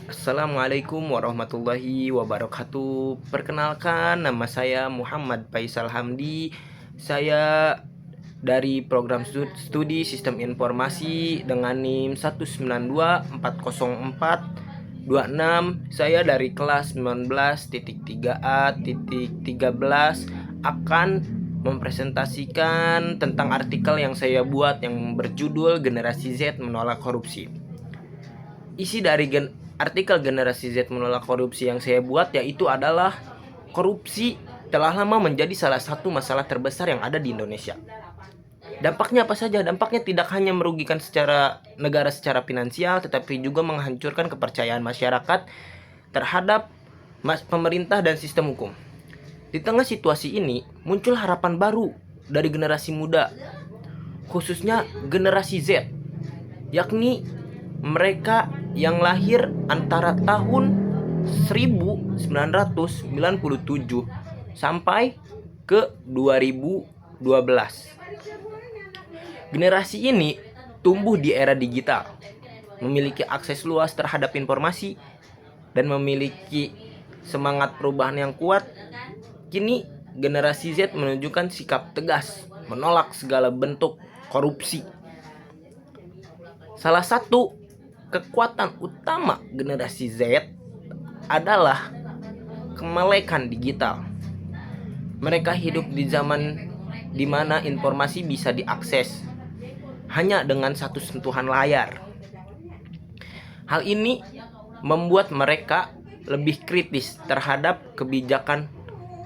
Assalamualaikum warahmatullahi wabarakatuh. Perkenalkan, nama saya Muhammad Faisal Hamdi. Saya dari program studi Sistem Informasi dengan NIM 1924042 Saya dari kelas 19.3A.13 akan mempresentasikan tentang artikel yang saya buat yang berjudul Generasi Z Menolak Korupsi. Isi dari artikel Generasi Z Menolak Korupsi yang saya buat yaitu adalah korupsi telah lama menjadi salah satu masalah terbesar yang ada di Indonesia. Dampaknya apa saja? Dampaknya tidak hanya merugikan negara secara finansial, tetapi juga menghancurkan kepercayaan masyarakat terhadap pemerintah dan sistem hukum. Di tengah situasi ini, muncul harapan baru dari generasi muda, khususnya generasi Z, yakni mereka yang lahir antara tahun 1997 sampai ke 2012. Generasi ini tumbuh di era digital, memiliki akses luas terhadap informasi, dan memiliki semangat perubahan yang kuat. Kini generasi Z menunjukkan sikap tegas, menolak segala bentuk korupsi. Salah satu kekuatan utama generasi Z adalah kemelekan digital. Mereka hidup di zaman di mana informasi bisa diakses hanya dengan satu sentuhan layar. Hal ini membuat mereka lebih kritis terhadap kebijakan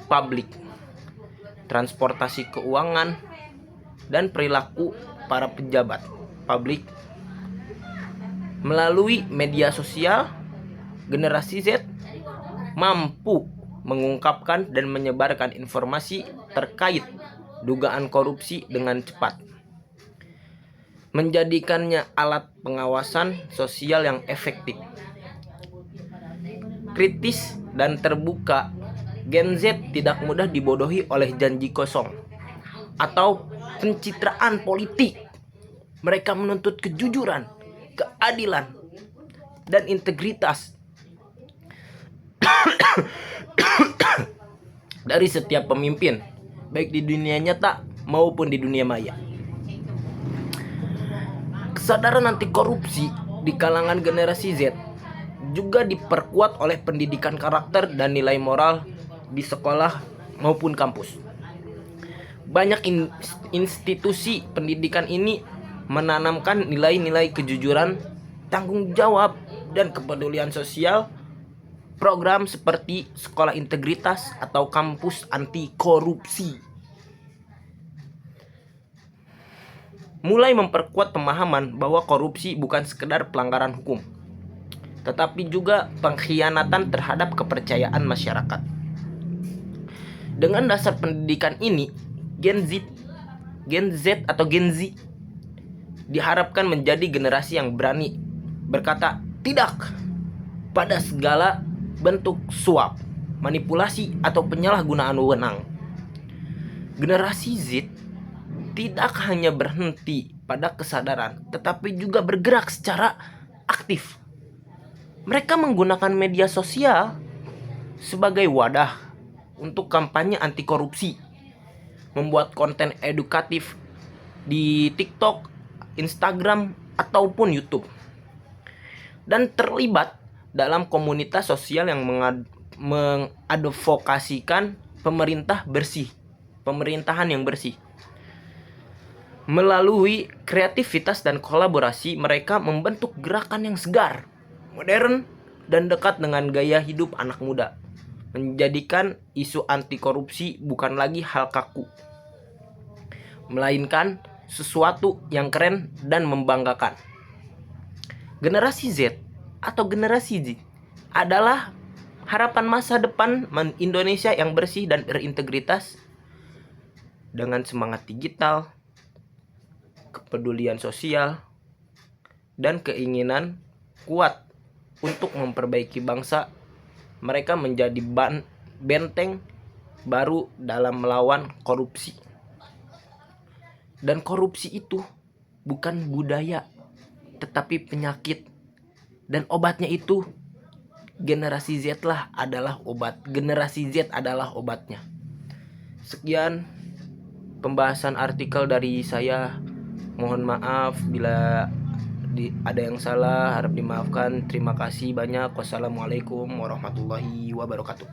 publik, transportasi keuangan, dan perilaku para pejabat publik. Melalui media sosial, generasi Z mampu mengungkapkan dan menyebarkan informasi terkait dugaan korupsi dengan cepat, menjadikannya alat pengawasan sosial yang efektif. Kritis dan terbuka, Gen Z tidak mudah dibodohi oleh janji kosong atau pencitraan politik. Mereka menuntut kejujuran, keadilan, dan integritas dari setiap pemimpin, baik di dunia nyata maupun di dunia maya. Kesadaran anti korupsi di kalangan generasi Z juga diperkuat oleh pendidikan karakter dan nilai moral di sekolah maupun kampus. Banyak institusi pendidikan ini menanamkan nilai-nilai kejujuran, tanggung jawab, dan kepedulian sosial. Program seperti sekolah integritas atau kampus anti korupsi mulai memperkuat pemahaman bahwa korupsi bukan sekedar pelanggaran hukum, tetapi juga pengkhianatan terhadap kepercayaan masyarakat. Dengan dasar pendidikan ini, Gen Z diharapkan menjadi generasi yang berani berkata tidak pada segala bentuk suap, manipulasi, atau penyalahgunaan wewenang. Generasi Z tidak hanya berhenti pada kesadaran, tetapi juga bergerak secara aktif. Mereka menggunakan media sosial sebagai wadah untuk kampanye anti korupsi, membuat konten edukatif di TikTok, Instagram, ataupun YouTube, dan terlibat dalam komunitas sosial yang mengadvokasikan pemerintahan yang bersih. Melalui kreativitas dan kolaborasi, mereka membentuk gerakan yang segar, modern, dan dekat dengan gaya hidup anak muda, menjadikan isu anti korupsi bukan lagi hal kaku, melainkan sesuatu yang keren dan membanggakan. Generasi Z atau generasi Z adalah harapan masa depan Indonesia yang bersih dan berintegritas. Dengan semangat digital, kepedulian sosial, dan keinginan kuat untuk memperbaiki bangsa, mereka menjadi benteng baru dalam melawan korupsi. Dan korupsi itu bukan budaya, tetapi penyakit. Dan obatnya itu generasi Z lah adalah obat. Generasi Z adalah obatnya. Sekian pembahasan artikel dari saya. Mohon maaf bila ada yang salah, harap dimaafkan. Terima kasih banyak. Wassalamualaikum warahmatullahi wabarakatuh.